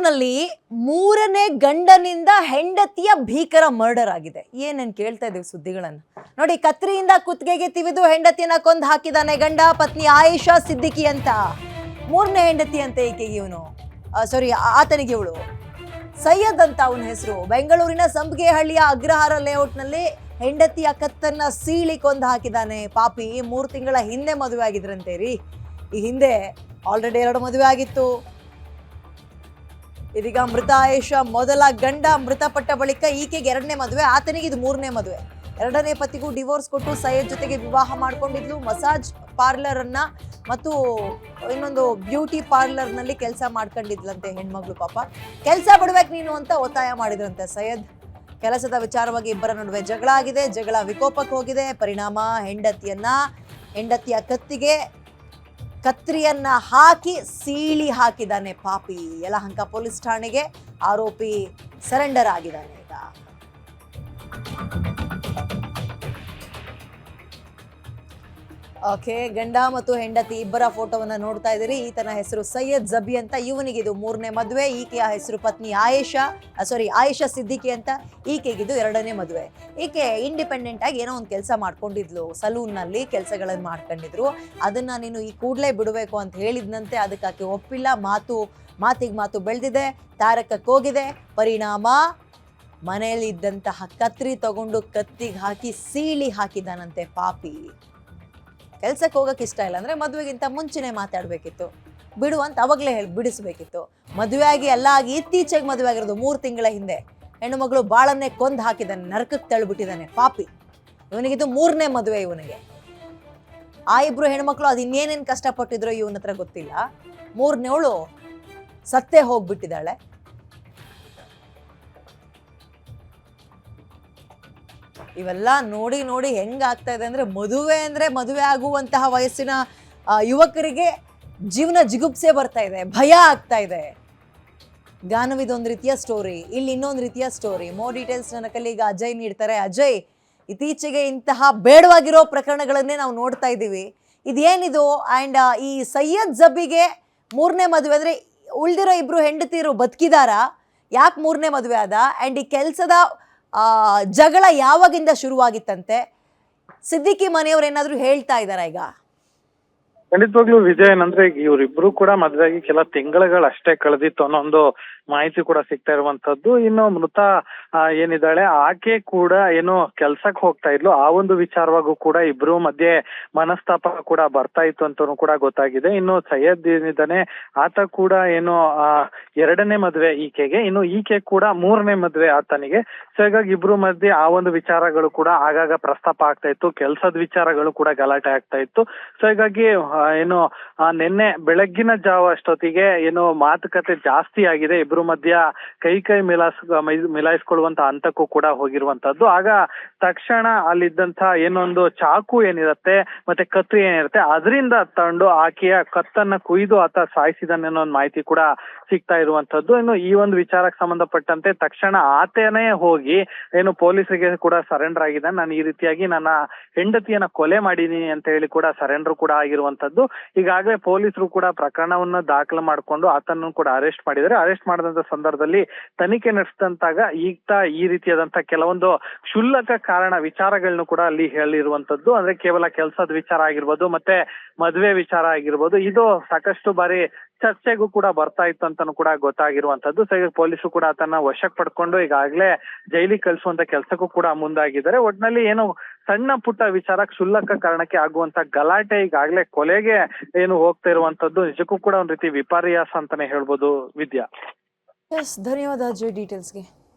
ಬೆಂಗಳೂರಿನಲ್ಲಿ ಮೂರನೇ ಗಂಡನಿಂದ ಹೆಂಡತಿಯ ಭೀಕರ ಮರ್ಡರ್ ಆಗಿದೆ. ಏನೇನ್ ಕೇಳ್ತಾ ಇದೀವಿ ಸುದ್ದಿಗಳನ್ನ ನೋಡಿ. ಕತ್ರಿಯಿಂದ ಕುತ್ತಿಗೆಗೆ ತಿವಿದು ಹೆಂಡತಿಯನ್ನ ಕೊಂದು ಹಾಕಿದಾನೆ ಗಂಡ. ಪತ್ನಿ ಆಯಿಷಾ ಸಿದ್ದಿಕಿ ಅಂತ ಮೂರನೇ ಹೆಂಡತಿ ಅಂತ ಈಕೆಗೆ ಇವನು ಆತನಿಗೆ ಇವಳು ಸೈಯದ್ ಅಂತ ಅವನ ಹೆಸರು. ಬೆಂಗಳೂರಿನ ಸಂಪಿಗೆಹಳ್ಳಿಯ ಅಗ್ರಹಾರ ಲೇಔಟ್ನಲ್ಲಿ ಹೆಂಡತಿಯ ಕತ್ತನ್ನ ಸೀಳಿ ಕೊಂದು ಹಾಕಿದಾನೆ ಪಾಪಿ. 3 ತಿಂಗಳ ಹಿಂದೆ ಮದುವೆ ಆಗಿದ್ರಂತೆ ರೀ. ಈ ಹಿಂದೆ ಆಲ್ರೆಡಿ 2 ಮದುವೆ ಆಗಿತ್ತು. ಇದೀಗ ಮೃತ ಆಯಿಷಾ ಮೊದಲ ಗಂಡ ಮೃತಪಟ್ಟ ಬಳಿಕ ಈಕೆಗೆ 2ನೇ ಮದುವೆ, ಆತನಿಗೆ ಇದು 3ನೇ ಮದುವೆ. 2ನೇ ಪತಿಗೂ ಡಿವೋರ್ಸ್ ಕೊಟ್ಟು ಸೈಯದ್ ಜೊತೆಗೆ ವಿವಾಹ ಮಾಡ್ಕೊಂಡಿದ್ಲು. ಮಸಾಜ್ ಪಾರ್ಲರ್ ಅನ್ನ ಮತ್ತು ಇನ್ನೊಂದು ಬ್ಯೂಟಿ ಪಾರ್ಲರ್ ನಲ್ಲಿ ಕೆಲಸ ಮಾಡ್ಕೊಂಡಿದ್ಲಂತೆ ಹೆಣ್ಮಗಳು. ಪಾಪ ಕೆಲಸ ಬಿಡ್ಬೇಕು ನೀನು ಅಂತ ಒತ್ತಾಯ ಮಾಡಿದ್ರಂತೆ ಸೈಯದ್. ಕೆಲಸದ ವಿಚಾರವಾಗಿ ಇಬ್ಬರ ನಡುವೆ ಜಗಳ ಆಗಿದೆ. ಜಗಳ ವಿಕೋಪಕ್ಕೆ ಹೋಗಿದೆ. ಪರಿಣಾಮ ಹೆಂಡತಿಯ ಕತ್ರಿಯನ್ನ ಹಾಕಿ ಸೀಳಿ ಹಾಕಿದ್ದಾನೆ ಪಾಪಿ. ಯಲಹಂಕ ಪೊಲೀಸ್ ಠಾಣೆಗೆ ಆರೋಪಿ ಸರೆಂಡರ್ ಆಗಿದ್ದಾನೆ ಈಗ. ಓಕೆ, ಗಂಡ ಮತ್ತು ಹೆಂಡತಿ ಇಬ್ಬರ ಫೋಟೋವನ್ನ ನೋಡ್ತಾ ಇದ್ದೀರಿ. ಈತನ ಹೆಸರು ಸೈಯದ್ ಜಬಿ ಅಂತ. ಇವನಿಗೆ ಇದು 3ನೇ ಮದುವೆ. ಈಕೆಯ ಹೆಸರು ಪತ್ನಿ ಆಯಿಷಾ ಸಿದ್ದಿಕಿ ಅಂತ. ಈಕೆಗಿದು 2ನೇ ಮದುವೆ. ಈಕೆ ಇಂಡಿಪೆಂಡೆಂಟ್ ಆಗಿ ಏನೋ ಒಂದು ಕೆಲಸ ಮಾಡ್ಕೊಂಡಿದ್ಲು. ಸಲೂನ್ ನಲ್ಲಿ ಕೆಲಸಗಳನ್ನು ಮಾಡ್ಕೊಂಡಿದ್ರು. ಅದನ್ನ ನೀನು ಈ ಕೂಡಲೇ ಬಿಡಬೇಕು ಅಂತ ಹೇಳಿದ್ನಂತೆ. ಅದಕ್ಕೆ ಆಕೆ ಒಪ್ಪಿಲ್ಲ. ಮಾತಿಗೆ ಮಾತು ಬೆಳೆದಿದೆ, ತಾರಕಕ್ಕೆ ಹೋಗಿದೆ. ಪರಿಣಾಮ ಮನೆಯಲ್ಲಿ ಇದ್ದಂತಹ ಕತ್ರಿ ತಗೊಂಡು ಕತ್ತಿಗೆ ಹಾಕಿ ಸೀಳಿ ಹಾಕಿದಾನಂತೆ ಪಾಪಿ. ಕೆಲ್ಸಕ್ಕೆ ಹೋಗಕ್ಕೆ ಇಷ್ಟ ಇಲ್ಲ ಅಂದ್ರೆ ಮದುವೆಗಿಂತ ಮುಂಚೆನೆ ಮಾತಾಡ್ಬೇಕಿತ್ತು. ಬಿಡು ಅಂತ ಅವಾಗಲೇ ಬಿಡಿಸ್ಬೇಕಿತ್ತು. ಮದುವೆ ಆಗಿ ಎಲ್ಲ ಆಗಿ ಇತ್ತೀಚೆಗೆ ಮದುವೆ ಆಗಿರೋದು 3 ತಿಂಗಳ ಹಿಂದೆ. ಹೆಣ್ಣು ಮಗಳು ಬಾಳನ್ನೇ ಕೊಂದು ಹಾಕಿದ್ದಾನೆ, ನರಕಕ್ಕೆ ತಳ್ಳಿಬಿಟ್ಟಿದ್ದಾನೆ ಪಾಪಿ. ಇವನಿಗಿದು 3ನೇ ಮದುವೆ. ಇವನಿಗೆ ಆ ಇಬ್ರು ಹೆಣ್ಮಕ್ಳು ಅದು ಇನ್ನೇನೇನು ಕಷ್ಟಪಟ್ಟಿದ್ರು ಇವನ ಹತ್ರ ಗೊತ್ತಿಲ್ಲ. 3ನೇವಳು ಸತ್ತೇ ಹೋಗ್ಬಿಟ್ಟಿದ್ದಾಳೆ. ಇವೆಲ್ಲ ನೋಡಿ ಹೆಂಗಾಗ್ತಾ ಇದೆ ಅಂದ್ರೆ ಮದುವೆ ಆಗುವಂತಹ ವಯಸ್ಸಿನ ಯುವಕರಿಗೆ ಜೀವನ ಜಿಗುಪ್ಸೆ ಬರ್ತಾ ಇದೆ, ಭಯ ಆಗ್ತಾ ಇದೆ. ಗಾನವಿದೊಂದು ರೀತಿಯ ಸ್ಟೋರಿ, ಇಲ್ಲಿ ಇನ್ನೊಂದು ರೀತಿಯ ಸ್ಟೋರಿ. ಮೋರ್ ಡೀಟೇಲ್ಸ್ ನನ್ನ ಕೈಲಿ ಈಗ ಅಜಯ್ ನೀಡ್ತಾರೆ. ಅಜಯ್, ಇತ್ತೀಚೆಗೆ ಇಂತಹ ಬೇಡವಾಗಿರೋ ಪ್ರಕರಣಗಳನ್ನೇ ನಾವು ನೋಡ್ತಾ ಇದ್ದೀವಿ. ಇದೇನಿದು? ಆ್ಯಂಡ್ ಈ ಸೈಯದ್ ಜಬಿಗೆ 3ನೇ ಮದುವೆ ಅಂದರೆ ಉಳಿದಿರೋ ಇಬ್ರು ಹೆಂಡತಿಯರು ಬದುಕಿದಾರಾ? ಯಾಕೆ 3ನೇ ಮದುವೆ ಆದ? ಆ್ಯಂಡ್ ಈ ಕೆಲಸದ ಜಗಳ ಯಾವಾಗಿಂದ ಶುರುವಾಗಿತ್ತಂತೆ? ಸಿದ್ದಿಕಿ ಮನೆಯವ್ರು ಏನಾದ್ರು ಹೇಳ್ತಾ ಇದಾರ ಈಗ? ಖಂಡಿತವಾಗ್ಲೂ ವಿಜಯ್, ಏನಂದ್ರೆ ಇವರಿಬ್ರು ಕೂಡ ಮದುವೆಯಾಗಿ ಕೆಲ ತಿಂಗಳುಗಳಷ್ಟೇ ಕಳೆದಿತ್ತು ಅನ್ನೋ ಒಂದು ಮಾಹಿತಿ ಕೂಡ ಸಿಗ್ತಾ ಇರುವಂತದ್ದು. ಇನ್ನು ಮೃತ ಏನಿದ್ದಾಳೆ ಆಕೆ ಕೂಡ ಏನೋ ಕೆಲ್ಸಕ್ಕೆ ಹೋಗ್ತಾ ಇದ್ಲು. ಆ ಒಂದು ವಿಚಾರವಾಗೂ ಕೂಡ ಇಬ್ರು ಮಧ್ಯೆ ಮನಸ್ತಾಪ ಕೂಡ ಬರ್ತಾ ಇತ್ತು ಅಂತಾನು ಕೂಡ ಗೊತ್ತಾಗಿದೆ. ಇನ್ನು ಸೈಯದ್ ಏನಿದ್ದಾನೆ ಆತ ಕೂಡ ಏನೋ 2ನೇ ಮದುವೆ ಈಕೆಗೆ, ಇನ್ನು ಈಕೆ ಕೂಡ 3ನೇ ಮದುವೆ ಆತನಿಗೆ. ಸೊ ಹೀಗಾಗಿ ಇಬ್ರು ಮಧ್ಯೆ ಆ ಒಂದು ವಿಚಾರಗಳು ಕೂಡ ಆಗಾಗ ಪ್ರಸ್ತಾಪ ಆಗ್ತಾ ಇತ್ತು. ಕೆಲ್ಸದ ವಿಚಾರಗಳು ಕೂಡ ಗಲಾಟೆ ಆಗ್ತಾ ಇತ್ತು. ಸೊ ಹೀಗಾಗಿ ಏನು ನಿನ್ನೆ ಬೆಳಗ್ಗಿನ ಜಾವ ಅಷ್ಟೊತ್ತಿಗೆ ಏನು ಮಾತುಕತೆ ಜಾಸ್ತಿ ಆಗಿದೆ. ಇಬ್ರು ಮಧ್ಯ ಕೈ ಮಿಲಾಯಿಸ್ಕೊಳ್ಳುವಂತ ಹಂತಕ್ಕೂ ಕೂಡ ಹೋಗಿರುವಂತದ್ದು. ಆಗ ತಕ್ಷಣ ಅಲ್ಲಿದ್ದಂತ ಏನೊಂದು ಚಾಕು ಏನಿರುತ್ತೆ ಮತ್ತೆ ಕತ್ತಿ ಏನಿರುತ್ತೆ ಅದರಿಂದ ತಗೊಂಡು ಆಕೆಯ ಕತ್ತನ್ನ ಕುಯ್ದು ಆತ ಸಾಯಿಸಿದಾನೆ ಅನ್ನೋ ಒಂದು ಮಾಹಿತಿ ಕೂಡ ಸಿಗ್ತಾ ಇರುವಂತದ್ದು. ಇನ್ನು ಈ ಒಂದು ವಿಚಾರಕ್ಕೆ ಸಂಬಂಧಪಟ್ಟಂತೆ ತಕ್ಷಣ ಆತನೇ ಹೋಗಿ ಏನು ಪೊಲೀಸರಿಗೆ ಕೂಡ ಸರೆಂಡರ್ ಆಗಿದ್ದಾನೆ. ನಾನು ಈ ರೀತಿಯಾಗಿ ನನ್ನ ಹೆಂಡತಿಯನ್ನ ಕೊಲೆ ಮಾಡಿದೀನಿ ಅಂತ ಹೇಳಿ ಕೂಡ ಸರೆಂಡರ್ ಕೂಡ ಆಗಿರುವಂತದ್ದು. ಈಗಾಗಲೇ ಪೊಲೀಸರು ಕೂಡ ಪ್ರಕರಣವನ್ನ ದಾಖಲು ಮಾಡಿಕೊಂಡು ಆತನನ್ನು ಕೂಡ ಅರೆಸ್ಟ್ ಮಾಡಿದ್ದಾರೆ. ಅರೆಸ್ಟ್ ಮಾಡಿದಂತ ಸಂದರ್ಭದಲ್ಲಿ ತನಿಖೆ ನಡೆಸಿದಂತಾಗ ಈ ರೀತಿಯಾದಂತ ಕೆಲವೊಂದು ಕ್ಷುಲ್ಲಕ ಕಾರಣ ವಿಚಾರಗಳನ್ನು ಕೂಡ ಅಲ್ಲಿ ಹೇಳಿರುವಂತದ್ದು. ಅಂದ್ರೆ ಕೇವಲ ಕೆಲಸದ ವಿಚಾರ ಆಗಿರ್ಬೋದು ಮತ್ತೆ ಮದುವೆ ವಿಚಾರ ಆಗಿರ್ಬೋದು, ಇದು ಸಾಕಷ್ಟು ಬಾರಿ ಚರ್ಚೆಗೂ ಕೂಡ ಬರ್ತಾ ಇತ್ತು ಅಂತಾನು ಕೂಡ ಗೊತ್ತಾಗಿರುವಂತದ್ದು. ಸೊ ಈಗ ಪೊಲೀಸರು ಕೂಡ ಆತನ ವಶಕ್ಕೆ ಪಡ್ಕೊಂಡು ಈಗಾಗಲೇ ಜೈಲಿಗೆ ಕಳಿಸುವಂತ ಕೆಲಸಕ್ಕೂ ಕೂಡ ಮುಂದಾಗಿದ್ದಾರೆ. ಒಟ್ನಲ್ಲಿ ಏನು ಸಣ್ಣ ಪುಟ್ಟ ವಿಚಾರ ಕ್ಷುಲ್ಲಕ ಕಾರಣಕ್ಕೆ ಆಗುವಂತ ಗಲಾಟೆ ಈಗಾಗಲೇ ಕೊಲೆಗೆ ಏನು ಹೋಗ್ತಾ ಇರುವಂತದ್ದು ನಿಜಕ್ಕೂ ಕೂಡ ಒಂದ್ ರೀತಿ ವಿಪರ್ಯಾಸ ಅಂತಾನೆ ಹೇಳ್ಬೋದು ವಿದ್ಯಾ. ಧನ್ಯವಾದ ಅಜಯ್ ಡೀಟೇಲ್ಸ್ಗೆ.